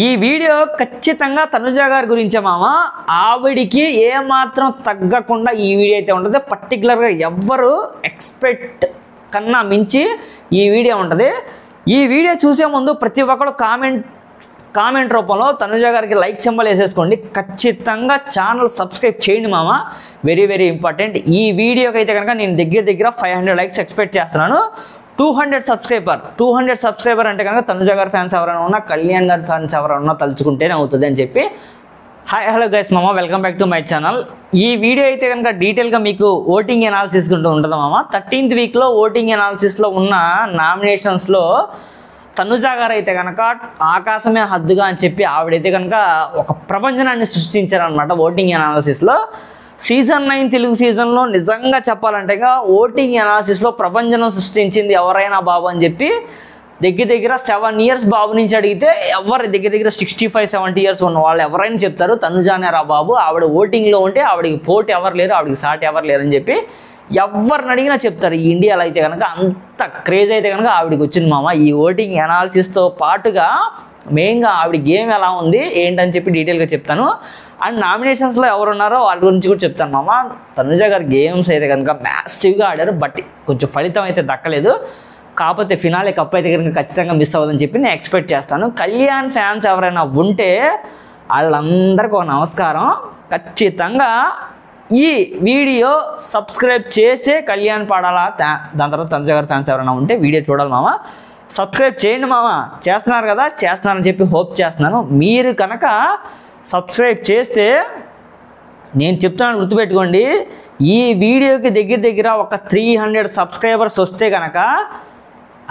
ఈ వీడియో ఖచ్చితంగా తనుజ గారి గురించే మామ. ఆవిడికి ఏమాత్రం తగ్గకుండా ఈ వీడియో అయితే ఉంటుంది. పర్టికులర్గా ఎవ్వరు ఎక్స్పెక్ట్ కన్నా మించి ఈ వీడియో ఉంటుంది. ఈ వీడియో చూసే ముందు ప్రతి ఒక్కరు కామెంట్ రూపంలో తనుజ గారికి లైక్ సింబల్ వేసేసుకోండి. ఖచ్చితంగా ఛానల్ సబ్స్క్రైబ్ చేయండి మామ, వెరీ వెరీ ఇంపార్టెంట్. ఈ వీడియోకి అయితే కనుక నేను దగ్గర 500 లైక్స్ ఎక్స్పెక్ట్ చేస్తున్నాను. 200 సబ్స్క్రైబర్ అంటే కనుక తనుజ గారి ఫ్యాన్స్ ఎవరైనా ఉన్నా, కళ్యాణ్ గారి ఫ్యాన్స్ ఎవరైనా ఉన్నా తలుచుకుంటేనే అవుతుంది అని చెప్పి. హాయ్ హలో గైస్ మామ, welcome back to my channel. ఈ వీడియో అయితే కనుక డీటెయిల్గా మీకు ఓటింగ్ ఎనాలిసిస్ ఉంటుంది మామ. 13th వీక్లో ఓటింగ్ ఎనాలిసిస్లో ఉన్న నామినేషన్స్లో తనుజ గారు అయితే కనుక ఆకాశమే హద్దుగా అని చెప్పి ఆవిడైతే కనుక ఒక ప్రపంచనాన్ని సృష్టించారనమాట ఓటింగ్ ఎనాలిసిస్లో. సీజన్ 9 తెలుగు సీజన్లో నిజంగా చెప్పాలంటే ఓటింగ్ ఎనాలిసిస్లో ప్రపంచం సృష్టించింది ఎవరైనా బాబు అని చెప్పి దగ్గర 7 years బాబు నుంచి అడిగితే ఎవరు దగ్గర 65-70 years ఉన్న వాళ్ళు ఎవరైనా చెప్తారు తనుజానే రా బాబు, ఆవిడ ఓటింగ్లో ఉంటే ఆవిడకి పోటీ ఎవరు లేరు, ఆవిడకి సాటి ఎవరు లేరు అని చెప్పి ఎవరిని అడిగినా చెప్తారు. ఈ ఇండియాలో అయితే కనుక అంత క్రేజ్ అయితే కనుక ఆవిడకి వచ్చింది మామ. ఈ ఓటింగ్ ఎనాలిసిస్తో పాటుగా మెయిన్గా ఆవిడ గేమ్ ఎలా ఉంది ఏంటని చెప్పి డీటెయిల్గా చెప్తాను. అండ్ నామినేషన్స్లో ఎవరు ఉన్నారో వాళ్ళ గురించి కూడా చెప్తాను మామ. తనుజ గారి గేమ్స్ అయితే కనుక మ్యాసివ్గా ఆడారు, బట్ కొంచెం ఫలితం అయితే దక్కలేదు. కాకపోతే ఫినాలే కప్ అయితే కనుక ఖచ్చితంగా మిస్ అవ్వదని చెప్పి నేను ఎక్స్పెక్ట్ చేస్తాను. కళ్యాణ్ ఫ్యాన్స్ ఎవరైనా ఉంటే వాళ్ళందరికీ ఒక నమస్కారం. ఖచ్చితంగా ఈ వీడియో సబ్స్క్రైబ్ చేసే కళ్యాణ్ పాడాలా, దాని తర్వాత తనుజ గారి ఫ్యాన్స్ ఎవరైనా ఉంటే వీడియో చూడాలి మామ. సబ్స్క్రైబ్ చేయండి మామ. చేస్తున్నారు కదా, చేస్తున్నారని చెప్పి హోప్ చేస్తున్నాను. మీరు కనుక సబ్స్క్రైబ్ చేస్తే నేను చెప్తున్నాను గుర్తుపెట్టుకోండి, ఈ వీడియోకి దగ్గర ఒక 300 సబ్స్క్రైబర్స్ వస్తే కనుక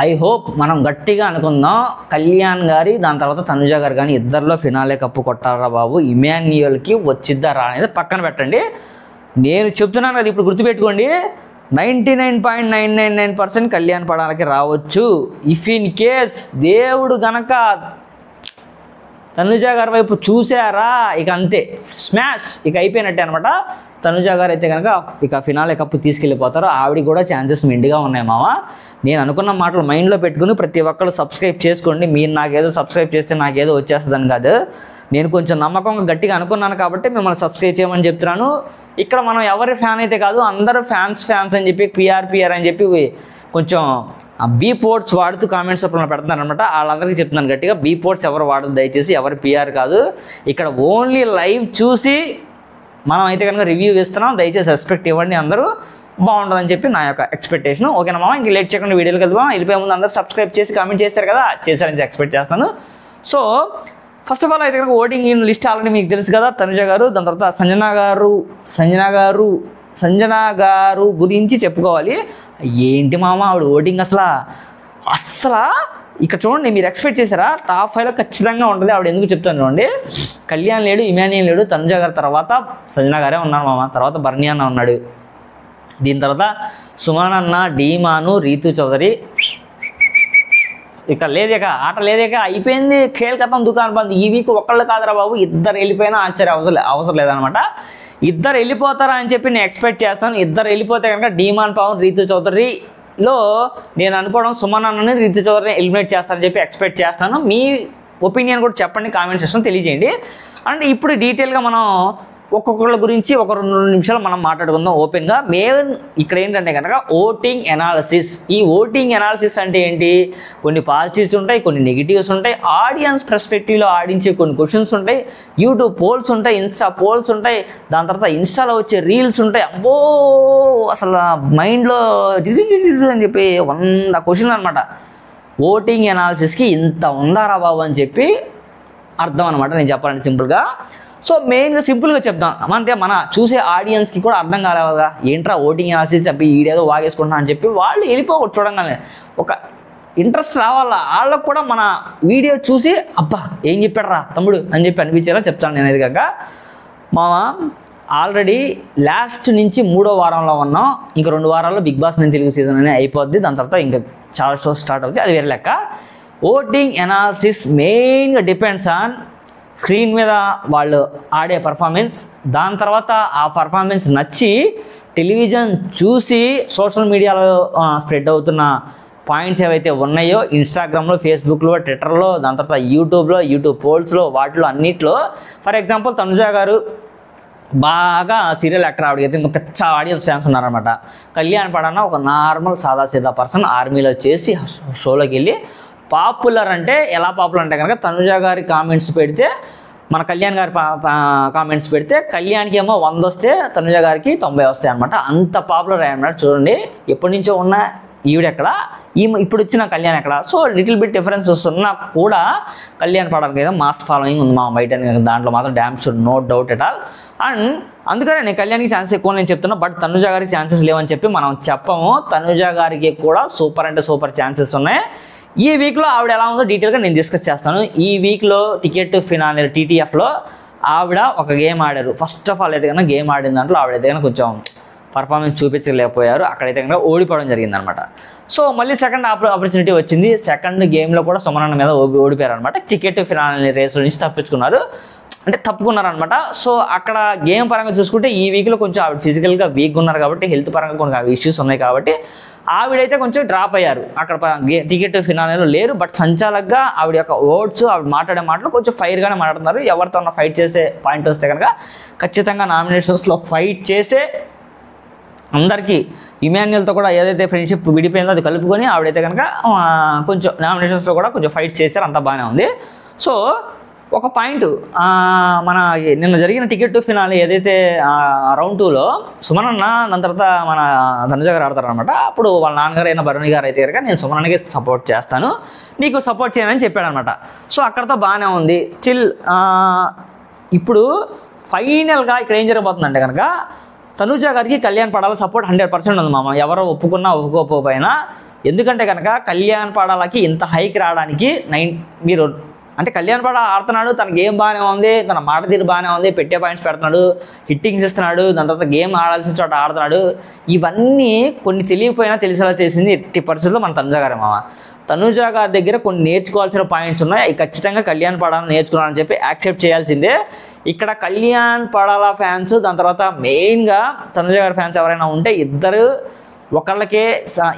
ఐ హోప్ మనం గట్టిగా అనుకుందాం కళ్యాణ్ గారి దాని తర్వాత తనుజ గారు కానీ ఇద్దరిలో ఫినాలే కప్పు కొట్టారా బాబు, ఇమాన్యుయల్కి వచ్చిద్దారా అనేది పక్కన పెట్టండి. నేను చెప్తున్నాను కదా, ఇప్పుడు గుర్తుపెట్టుకోండి 99.999% కళ్యాణ్ పడాలకి రావచ్చు. ఇఫ్ ఇన్ కేస్ దేవుడు గనక తనుజ గారి వైపు చూసారా ఇక అంతే, స్మాష్, ఇక అయిపోయినట్టే అనమాట. తనుజ గారు అయితే కనుక ఇక ఫినాలే కప్పు తీసుకెళ్ళిపోతారు. ఆవిడ కూడా ఛాన్సెస్ మెండుగా ఉన్నాయి మామ. నేను అనుకున్న మాటలు మైండ్లో పెట్టుకుని ప్రతి ఒక్కరు సబ్స్క్రైబ్ చేసుకోండి. మీరు నాకేదో సబ్స్క్రైబ్ చేస్తే నాకేదో వచ్చేస్తుందని కాదు, నేను కొంచెం నమ్మకంగా గట్టిగా అనుకున్నాను కాబట్టి మిమ్మల్ని సబ్స్క్రైబ్ చేయమని చెప్తున్నాను. ఇక్కడ మనం ఎవరి ఫ్యాన్ అయితే కాదు, అందరూ ఫ్యాన్స్ అని చెప్పి పిఆర్ అని చెప్పి కొంచెం బీప్ వర్డ్స్ వాడుతూ కామెంట్స్ రూపంలో పెడుతున్నారు అనమాట. వాళ్ళందరికీ చెప్తున్నాను గట్టిగా, బీప్ వర్డ్స్ ఎవరు వాడదు దయచేసి, ఎవరు పిఆర్ కాదు. ఇక్కడ ఓన్లీ లైవ్ చూసి మనం అయితే కనుక రివ్యూ ఇస్తున్నాం, దయచేసి రెస్పెక్ట్ ఇవ్వండి, అందరూ బాగుంటుందని చెప్పి నా యొక్క ఎక్స్పెక్టేషన్. ఓకేనా మామ, ఇంక లేట్ చేయకుండా వీడియోకి వెళ్దాం. వెళ్ళిపోయే ముందు అందరూ సబ్స్క్రైబ్ చేసి కామెంట్ చేశారు కదా, చేశారని ఎక్స్పెక్ట్ చేస్తాను. సో ఫస్ట్ ఆఫ్ ఆల్ అయితే కనుక ఓటింగ్ లిస్ట్ ఆల్రెడీ మీకు తెలుసు కదా, తనుజ గారు, దాని తర్వాత సంజన గారు గురించి చెప్పుకోవాలి. ఏంటి మామ ఆవిడ ఓటింగ్ అసలు ఇక్కడ చూడండి, మీరు ఎక్స్పెక్ట్ చేశారా టాప్ 5లో ఖచ్చితంగా ఉంటుంది ఆవిడ. ఎందుకు చెప్తాను చూడండి, కళ్యాణ్ లేడు, ఇమాన్యుయల్ లేడు, తనుజ గారి తర్వాత సంజన గారే ఉన్నారు మామ. తర్వాత బర్నీ అన్న ఉన్నాడు, దీని తర్వాత సుమన్ అన్న, డీమాను, రీతు చౌదరి. ఇక లేదేక ఆట లేదేక, అయిపోయింది, ఖేల్ కథం దుకాణం బంద్. ఈ వీక్ ఒక్కళ్ళు కాదురా బాబు, ఇద్దరు వెళ్ళిపోయినా ఆశ్చర్య అవసరం లేదనమాట. ఇద్దరు వెళ్ళిపోతారా అని చెప్పి నేను ఎక్స్పెక్ట్ చేస్తాను. ఇద్దరు వెళ్ళిపోతే కనుక డీమాన్, పవన్, రీతు చౌదరిలో నేను అనుకోవడం సుమన్ అన్నని, రీతు చౌదరిని ఎలిమినేట్ చేస్తారని చెప్పి ఎక్స్పెక్ట్ చేస్తాను. మీ ఒపీనియన్ కూడా చెప్పండి, కామెంట్ సెక్షన్ తెలియజేయండి. అండ్ ఇప్పుడు డీటెయిల్గా మనం ఒక్కొక్కళ్ళ గురించి ఒక 2 నిమిషాలు మనం మాట్లాడుకుందాం ఓపెన్గా. మెయిన్ ఇక్కడ ఏంటంటే కనుక ఓటింగ్ ఎనాలిసిస్. ఈ ఓటింగ్ ఎనాలిసిస్ అంటే ఏంటి, కొన్ని పాజిటివ్స్ ఉంటాయి, కొన్ని నెగిటివ్స్ ఉంటాయి, ఆడియన్స్ పర్స్పెక్టివ్లో ఆడించే కొన్ని క్వశ్చన్స్ ఉంటాయి, యూట్యూబ్ పోల్స్ ఉంటాయి, ఇన్స్టా పోల్స్ ఉంటాయి, దాని తర్వాత ఇన్స్టాలో వచ్చే రీల్స్ ఉంటాయి. అబ్బో అసలు మైండ్లో అని చెప్పి 100 క్వశ్చన్లు అనమాట. ఓటింగ్ ఎనాలిసిస్కి ఇంత ఉందారా బాబు అని చెప్పి అర్థం అనమాట, నేను చెప్పాలంటే సింపుల్గా. సో మెయిన్గా సింపుల్గా చెప్తాం అంటే మన చూసే ఆడియన్స్కి కూడా అర్థం కాలేదా, ఏంట్రా ఓటింగ్ ఎనాలిసిస్ చెప్పి ఈడేదో వాగేసుకుంటున్నా అని చెప్పి వాళ్ళు వెళ్ళిపోకూడదు. చూడంగానే ఒక ఇంట్రెస్ట్ రావాలా వాళ్ళకు కూడా, మన వీడియో చూసి అబ్బా ఏం చెప్పాడరా తమ్ముడు అని చెప్పి అనిపించేలా చెప్తాను నేను. ఇది కాక మామ ఆల్రెడీ లాస్ట్ నుంచి 3వ వారంలో ఉన్నాం. ఇంక 2 వారాల్లో బిగ్ బాస్ నేను తెలుగు సీజన్ అనేది అయిపోద్ది, దాని తర్వాత ఇంకా చాలా షోస్ స్టార్ట్ అవుతాయి, అది వేరే లెక్క. ఓటింగ్ ఎనాలిసిస్ మెయిన్గా డిపెండ్స్ ఆన్ స్క్రీన్ మీద వాళ్ళు ఆడే పర్ఫార్మెన్స్, దాని తర్వాత ఆ పర్ఫార్మెన్స్ నచ్చి టెలివిజన్ చూసి సోషల్ మీడియాలో స్ప్రెడ్ అవుతున్న పాయింట్స్ ఏవైతే ఉన్నాయో ఇన్స్టాగ్రామ్లో, ఫేస్బుక్లో, ట్విట్టర్లో, దాని తర్వాత యూట్యూబ్లో, యూట్యూబ్ పోల్స్లో, వాటిలో అన్నిట్లో ఫర్ ఎగ్జాంపుల్ తనుజా గారు బాగా సీరియల్ యాక్టర్, ఆవిడకైతే ఇంకా పెద్ద ఆడియన్స్ ఫ్యాన్స్ ఉన్నారనమాట. కళ్యాణ్ పడాన ఒక నార్మల్ సాదాసీదా పర్సన్, ఆర్మీలో చేసి షోలోకి వెళ్ళి పాపులర్. అంటే ఎలా పాపులర్ అంటే కనుక తనుజా గారి కామెంట్స్ పెడితే, మన కళ్యాణ్ గారి కామెంట్స్ పెడితే కళ్యాణ్కి ఏమో 100 వస్తే తనుజా గారికి 90 వస్తాయి అనమాట. అంత పాపులర్ అయ్యన్నమాట. చూడండి ఎప్పటి నుంచో ఉన్న ఈవిడ ఎక్కడ, ఇప్పుడు వచ్చిన కళ్యాణ్ ఎక్కడ. సో లిటిల్ బిట్ డిఫరెన్స్ వస్తున్నా కూడా కళ్యాణ్ పడానికి ఏదో మాస్ ఫాలోయింగ్ ఉంది మా బయట, దాంట్లో మాత్రం damn sure, no doubt at all. And అందుకనే నేను కళ్యాణ్కి ఛాన్సెస్ ఎక్కువ నేను చెప్తున్నా, బట్ తనుజా గారికి ఛాన్సెస్ లేవని చెప్పి మనం చెప్పము. తనుజా గారికి కూడా సూపర్ అంటే సూపర్ ఛాన్సెస్ ఉన్నాయి. ఈ వీక్లో ఆవిడ ఎలా ఉందో డీటెయిల్గా నేను డిస్కస్ చేస్తాను. ఈ వీక్లో టికెట్ ఫినాలే TTFలో ఆవిడ ఒక గేమ్ ఆడారు. ఫస్ట్ ఆఫ్ ఆల్ అయితే కన్నా గేమ్ ఆడిన దాంట్లో ఆవిడైతే కన్నా కొంచెం పర్ఫార్మెన్స్ చూపించలేకపోయారు. అక్కడైతే కనుక ఓడిపోవడం జరిగిందనమాట. సో మళ్ళీ సెకండ్ ఆపర్చునిటీ వచ్చింది. సెకండ్ గేమ్లో కూడా సుమనన్న మీద ఓడిపోయారు అనమాట. టికెట్ ఫినాలే రేస్ నుంచి తప్పుకున్నారనమాట. సో అక్కడ గేమ్ పరంగా చూసుకుంటే ఈ వీక్లో కొంచెం ఆవిడ ఫిజికల్గా వీక్గా ఉన్నారు కాబట్టి, హెల్త్ పరంగా కొన్ని ఇష్యూస్ ఉన్నాయి కాబట్టి ఆవిడైతే కొంచెం డ్రాప్ అయ్యారు. అక్కడ టికెట్ ఫినాలేలో లేరు. బట్ సంచాలకుగా ఆవిడ యొక్క వర్డ్స్, ఆవిడ మాట్లాడే మాటలు కొంచెం ఫైర్గానే మాట్లాడుతున్నారు. ఎవరితో ఫైట్ చేసే పాయింట్ వస్తే కనుక ఖచ్చితంగా నామినేషన్స్లో ఫైట్ చేసే అందరికీ ఇమాన్యుయల్తో కూడా ఏదైతే ఫ్రెండ్షిప్ విడిపోయిందో అది కలుపుకొని ఆవిడైతే కనుక కొంచెం నామినేషన్స్లో కూడా కొంచెం ఫైట్ చేశారు. అంతా బాగానే ఉంది. సో ఒక పాయింట్, మన నిన్న జరిగిన టికెట్ ఫినాలే ఏదైతే రౌండ్ 2లో సుమనన్న దాని తర్వాత మన తనుజా గారు ఆడతారనమాట. అప్పుడు వాళ్ళ నాన్నగారు అయిన భరణి గారు అయితే కనుక నేను సుమనన్నకి సపోర్ట్ చేస్తాను, నీకు సపోర్ట్ చేయనని చెప్పాడనమాట. సో అక్కడతో బాగానే ఉంది. స్టిల్ ఇప్పుడు ఫైనల్గా ఇక్కడ ఏం జరగబోతుందంటే కనుక తనుజా గారికి కళ్యాణ్ పడాల సపోర్ట్ 100% ఉంది మామ, ఎవరో ఒప్పుకున్నా ఒప్పుకోకపోయినా. ఎందుకంటే కనుక కళ్యాణ్ పడాలకి ఇంత హైక్ రావడానికి మీరు అంటే కళ్యాణ్ పడ ఆడుతున్నాడు, తన గేమ్ బాగానే ఉంది, తన మాట తీరు బాగానే ఉంది, పెట్టే పాయింట్స్ పెడుతున్నాడు, హిట్టింగ్స్ ఇస్తున్నాడు, దాని తర్వాత గేమ్ ఆడాల్సిన చోట ఆడుతున్నాడు. ఇవన్నీ కొన్ని తెలియకపోయినా తెలిసేలా చేసింది ఎట్టి పరిస్థితుల్లో మన తనుజా గారే మామ. తనుజా గారి దగ్గర కొన్ని నేర్చుకోవాల్సిన పాయింట్స్ ఉన్నాయి. అవి ఖచ్చితంగా కళ్యాణ్ పడాలని నేర్చుకున్నానని చెప్పి యాక్సెప్ట్ చేయాల్సిందే. ఇక్కడ కళ్యాణ్ పడాల ఫ్యాన్స్, దాని తర్వాత మెయిన్గా తనుజా గారి ఫ్యాన్స్ ఎవరైనా ఉంటే ఇద్దరు ఒకళ్ళకే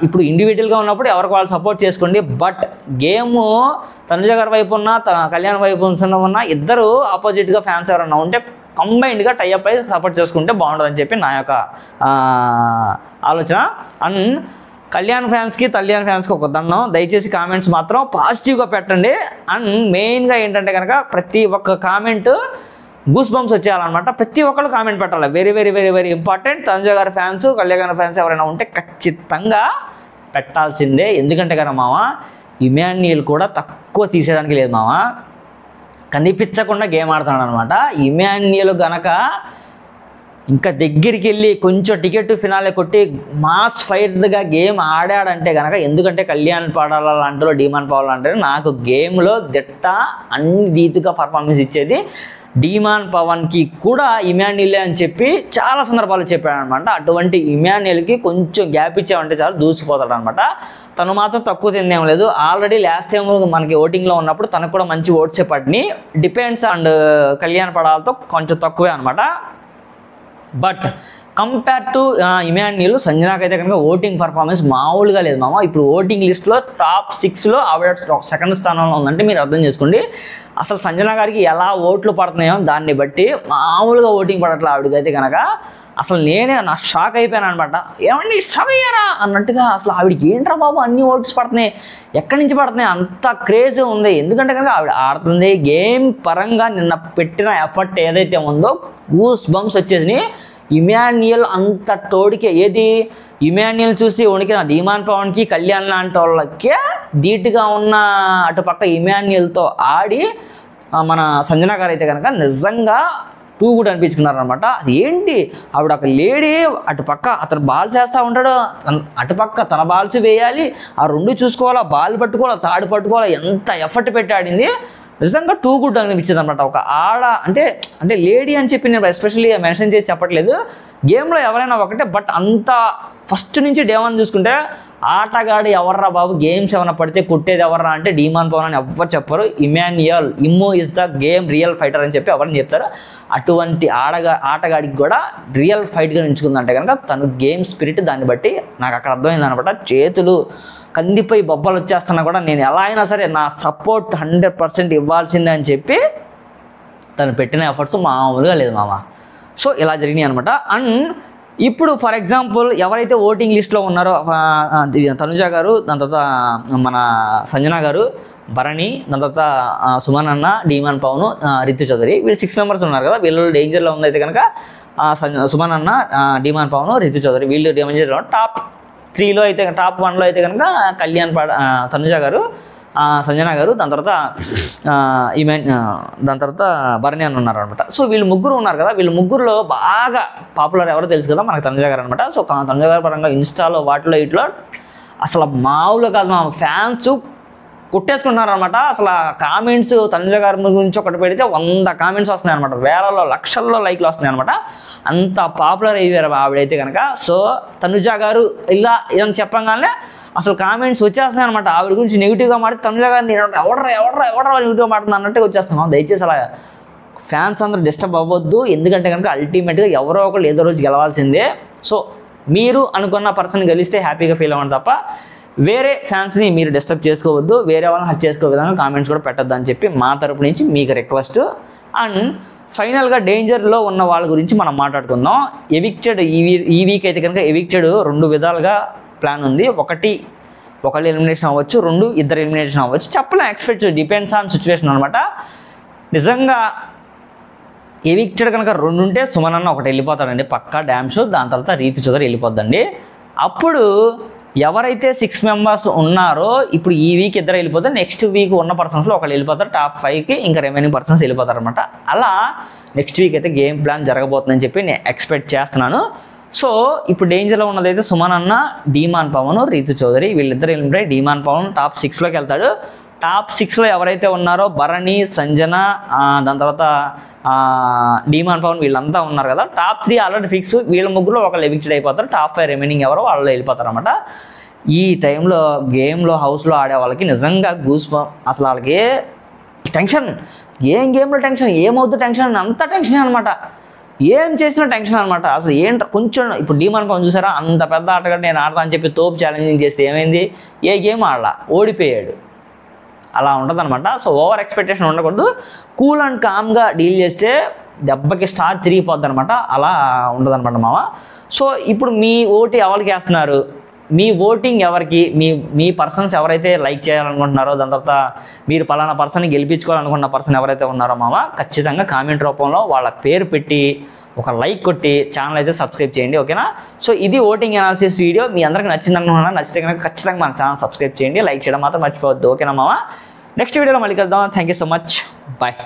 ఇప్పుడు ఇండివిజువల్గా ఉన్నప్పుడు ఎవరికి వాళ్ళు సపోర్ట్ చేసుకోండి. బట్ గేమ్ తనుజా గారి వైపు ఉన్న కళ్యాణ్ వైపు ఉన్న ఇద్దరు ఆపోజిట్గా ఫ్యాన్స్ ఎవరైనా ఉంటే కంబైన్డ్గా టైఅప్ అయి సపోర్ట్ చేసుకుంటే బాగుంటుందని చెప్పి నా యొక్క ఆలోచన. అండ్ కళ్యాణ్ ఫ్యాన్స్కి ఒక దండం, దయచేసి కామెంట్స్ మాత్రం పాజిటివ్గా పెట్టండి. అండ్ మెయిన్గా ఏంటంటే కనుక ప్రతి ఒక్క కామెంట్ గూస్ బంప్స్ వచ్చేయాలన్నమాట. ప్రతి ఒక్కళ్ళు కామెంట్ పెట్టాలి. Very very very very important. Tanuja గారి ఫ్యాన్స్, కళ్యాణ్ గారి ఫ్యాన్స్ ఎవరైనా ఉంటే ఖచ్చితంగా పెట్టాల్సిందే. ఎందుకంటే కదా మామ ఇమాన్యుయల్ కూడా తక్కువ తీసేయడానికి లేదు మామ, కనిపించకుండా గేమ్ ఆడుతున్నాడు అనమాట. ఇమాన్యుయల్ గనక ఇంకా దగ్గరికి వెళ్ళి కొంచెం టికెట్ ఫినాలే కొట్టి మాస్ ఫైర్గా గేమ్ ఆడాడంటే కనుక, ఎందుకంటే కళ్యాణ్ పడాల లాంటిలో డీమాన్ పవన్ అంటే నాకు గేమ్లో దిట్ట అన్ని రీతిగా పర్ఫార్మెన్స్ ఇచ్చేది డీమాన్ పవన్కి కూడా ఇమాన్యుయలే అని చెప్పి చాలా సందర్భాలు చెప్పాడు అనమాట. అటువంటి ఇమాన్యుయల్కి కొంచెం గ్యాప్ ఇచ్చామంటే చాలా దూసిపోతాడు అనమాట. తను మాత్రం తక్కువ తిందేం లేదు. ఆల్రెడీ లాస్ట్ టైం మనకి ఓటింగ్లో ఉన్నప్పుడు తనకు కూడా మంచి ఓట్సే పడినాయి. డిపెండ్స్ అండ్ కళ్యాణ్ పడాలతో కొంచెం తక్కువే అనమాట. బట్ కంపేర్ టు ఇమాన్యుయల్, సంజనాకి అయితే కనుక ఓటింగ్ పర్ఫార్మెన్స్ మామూలుగా లేదు మామ. ఇప్పుడు ఓటింగ్ లిస్ట్లో టాప్ 6లో ఆవిడ సెకండ్ స్థానంలో ఉందంటే మీరు అర్థం చేసుకోండి. అసలు సంజన గారికి ఎలా ఓట్లు పడుతున్నాయో దాన్ని బట్టి మామూలుగా ఓటింగ్ పడట్లేదు ఆవిడకైతే కనుక. అసలు నా షాక్ అయిపోయాను అనమాట. ఏమండి షాక్ అయ్యారా అన్నట్టుగా. అసలు ఆవిడకి ఏంట్రా బాబు అన్ని ఓట్స్ పడుతున్నాయి, ఎక్కడి నుంచి పడుతున్నాయి, అంత క్రేజ్ ఉంది. ఎందుకంటే కనుక ఆవిడ ఆడుతుంది గేమ్ పరంగా. నిన్న పెట్టిన ఎఫర్ట్ ఏదైతే ఉందో గూస్ బంప్స్ వచ్చేసినాయి. ఇమాన్యుయల్ అంత తోడికే, ఏది ఇమాన్యుయల్ చూసి వణికిన డీమాన్ పవన్కి, కళ్యాణ్ లాంటి వాళ్ళకే ధీటుగా ఉన్న అటుపక్క ఇమాన్యుయల్తో ఆడి మన సంజన గారు అయితే కనుక నిజంగా టూ గుడ్ అనిపించుకున్నారనమాట. అది ఏంటి, ఆవిడ ఒక లేడీ, అటుపక్క అతను బాల్ చేస్తూ ఉంటాడు, అటుపక్క తన బాల్స్ వేయాలి, ఆ రెండు చూసుకోవాలా, బాల్ పట్టుకోవాలి, తాడు పట్టుకోవాలి, ఎంత ఎఫర్ట్ పెట్టి ఆడింది. నిజంగా టూ గుడ్ అనిపించింది అనమాట. ఒక ఆడ అంటే లేడీ అని చెప్పి నేను ఎస్పెషల్లీ మెన్షన్ చేసి చెప్పట్లేదు, గేమ్లో ఎవరైనా ఒకటే. బట్ అంత ఫస్ట్ నుంచి డే 1 చూసుకుంటే ఆటగాడు ఎవర్రా బాబు, గేమ్స్ ఏమైనా పడితే కొట్టేది ఎవర్రా అంటే డీమాన్ పవన్ అని ఎవ్వరు చెప్పరు. ఇమ్మో is the game real fighter అని చెప్పి ఎవరిని చెప్తారు. అటువంటి ఆటగాడికి కూడా రియల్ ఫైట్గా ఎంచుకుందంటే కనుక తను గేమ్ స్పిరిట్, దాన్ని బట్టి నాకు అక్కడ అర్థమైంది అనమాట. చేతులు కందిపై బొబ్బలు వచ్చేస్తున్నా కూడా నేను ఎలా అయినా సరే నా సపోర్ట్ 100% ఇవ్వాల్సిందే అని చెప్పి తను పెట్టిన ఎఫర్ట్స్ మామూలుగా లేదు మామ. సో ఇలా జరిగినాయి అనమాట. అండ్ ఇప్పుడు ఫర్ ఎగ్జాంపుల్ ఎవరైతే ఓటింగ్ లిస్ట్లో ఉన్నారో తనుజ గారు, దాని తర్వాత మన సంజన గారు, భరణి, దాని తర్వాత సుమన్ అన్న, డీమాన్ పవన్, రితు చౌదరి, వీళ్ళు 6 మెంబర్స్ ఉన్నారు కదా. వీళ్ళు డేంజర్లో ఉందైతే కనుక సుమన్ అన్న, డీమాన్ పవన్, రితు చౌదరి వీళ్ళు డేంజర్లో. టాప్ 3లో అయితే టాప్ 1లో అయితే కనుక కళ్యాణ్ తనుజ గారు, సంజన గారు, దాని తర్వాత దాని తర్వాత భరణి అని ఉన్నారు అనమాట. సో వీళ్ళు ముగ్గురు ఉన్నారు కదా. వీళ్ళు ముగ్గురులో బాగా పాపులర్ ఎవరో తెలుసు కదా మనకు, తనుజ గారు అనమాట. సో తనుజ గారి పరంగా ఇన్స్టాలో వాటిలో ఇట్లో అసలు మామూలుగా కాదు మా ఫ్యాన్స్ కొట్టేసుకుంటున్నారు అనమాట. అసలు కామెంట్స్ తనుజ గారి గురించి ఒకటి పెడితే 100 కామెంట్స్ వస్తున్నాయి అనమాట. వేలలో లక్షల్లో లైక్లు వస్తున్నాయి అనమాట. అంత పాపులర్ అయ్యారు ఆవిడైతే కనుక. సో తనుజ గారు ఇలా ఏమని చెప్పగానే అసలు కామెంట్స్ వచ్చేస్తున్నాయి అనమాట. ఆవిడ గురించి నెగిటివ్గా మాట్లాడి తనుజ గారిని ఎవడరా నెగిటివ్గా మాట్లాడుతుంది అన్నట్టు వచ్చేస్తున్నాం. దయచేసి అలా ఫ్యాన్స్ అందరూ డిస్టర్బ్ అవ్వద్దు. ఎందుకంటే కనుక అల్టిమేట్గా ఎవరో ఒకళ్ళు ఏదో రోజు గెలవాల్సిందే. సో మీరు అనుకున్న పర్సన్ గెలిస్తే హ్యాపీగా ఫీల్ అవ్వండి తప్ప వేరే ఫ్యాన్స్ని మీరు డిస్టర్బ్ చేసుకోవద్దు, వేరే వాళ్ళని హర్ట్ చేసుకో విధంగా కామెంట్స్ కూడా పెట్టద్దు అని చెప్పి మా తరపు నుంచి మీకు రిక్వెస్ట్. అండ్ ఫైనల్గా డేంజర్లో ఉన్న వాళ్ళ గురించి మనం మాట్లాడుకుందాం. ఎవిక్టెడ్ ఈ వీక్ అయితే కనుక ఎవిక్టెడ్ 2 విధాలుగా ప్లాన్ ఉంది. ఒకళ్ళు ఎలిమినేషన్ అవ్వచ్చు, 2 ఇద్దరు ఎలిమినేషన్ అవ్వచ్చు, చెప్పలేం. ఎక్స్పెక్ట్ డిపెండ్స్ ఆన్ సిచ్యువేషన్ అనమాట. నిజంగా ఎవిక్టెడ్ కనుక 2 ఉంటే సుమన్ అన్న ఒకటి వెళ్ళిపోతాడండి పక్కా డ్యామ్ షో. దాని తర్వాత రీతి చౌదరి వెళ్ళిపోద్దండి. అప్పుడు ఎవరైతే 6 మెంబర్స్ ఉన్నారో ఇప్పుడు ఈ వీక్ ఇద్దరు వెళ్ళిపోతారు, నెక్స్ట్ వీక్ ఉన్న పర్సన్స్లో ఒకళ్ళు వెళ్ళిపోతారు టాప్ 5కి, ఇంకా రిమైనింగ్ పర్సన్స్ వెళ్ళిపోతారు అనమాట. అలా నెక్స్ట్ వీక్ అయితే గేమ్ ప్లాన్ జరగబోతుందని చెప్పి నేను ఎక్స్పెక్ట్ చేస్తున్నాను. సో ఇప్పుడు డేంజర్లో ఉన్నదైతే సుమన్ అన్న, డీమాన్ పవన్, రీతు చౌదరి వీళ్ళిద్దరు వెళ్ళిపోయి డీమాన్ పవన్ టాప్ 6లోకి వెళ్తాడు. టాప్ 6లో ఎవరైతే ఉన్నారో భరణి, సంజన, దాని తర్వాత డీమాన్ పవన్ వీళ్ళంతా ఉన్నారు కదా. Top 3 already fix. వీళ్ళ ముగ్గురులో ఒకళ్ళు ఎవిక్టెడ్ అయిపోతారు. టాప్ 5 రిమైనింగ్ ఎవరో వాళ్ళు వెళ్ళిపోతారు అనమాట. ఈ టైంలో గేమ్లో హౌస్లో ఆడే వాళ్ళకి నిజంగా అసలు వాళ్ళకి టెన్షన్, గేమ్లో టెన్షన్, ఏమవుతుంది టెన్షన్, అంత టెన్షన్ అనమాట. ఏం చేసినా టెన్షన్ అనమాట. అసలు కొంచెం ఇప్పుడు డీమాన్ పవన్ చూసారా, అంత పెద్ద ఆటగాడు నేను ఆడతా అని చెప్పి తోపు ఛాలెంజింగ్ చేస్తే ఏమైంది, ఏ గేమ్ ఆడలా, ఓడిపోయాడు. అలా ఉంటుంది అనమాట. సో ఓవర్ ఎక్స్పెక్టేషన్ ఉండకూడదు. కూల్ అండ్ కామ్గా డీల్ చేస్తే దెబ్బకి స్టార్ తిరిగిపోద్ది అనమాట. అలా ఉండదు అనమాట మామ. సో ఇప్పుడు మీ ఓటు ఎవరికి వేస్తున్నారు, మీ ఓటింగ్ ఎవరికి, మీ పర్సన్స్ ఎవరైతే లైక్ చేయాలనుకుంటున్నారో, దాని తర్వాత మీరు పలానా పర్సన్ని గెలిపించుకోవాలనుకున్న పర్సన్ ఎవరైతే ఉన్నారో మామ, ఖచ్చితంగా కామెంట్ రూపంలో వాళ్ళ పేరు పెట్టి ఒక లైక్ కొట్టి ఛానల్ అయితే సబ్స్క్రైబ్ చేయండి, ఓకేనా. సో ఇది ఓటింగ్ అనాలిసిస్ వీడియో. మీ అందరికి నచ్చింది అనుకున్నా, నచ్చితే కనుక ఖచ్చితంగా మన ఛానల్ సబ్స్క్రైబ్ చేయండి, లైక్ చేయడం మాత్రం మర్చిపోవద్దు, ఓకేనా మామ. నెక్స్ట్ వీడియోలో మళ్ళీ కలుద్దాం. Thank you so much, bye.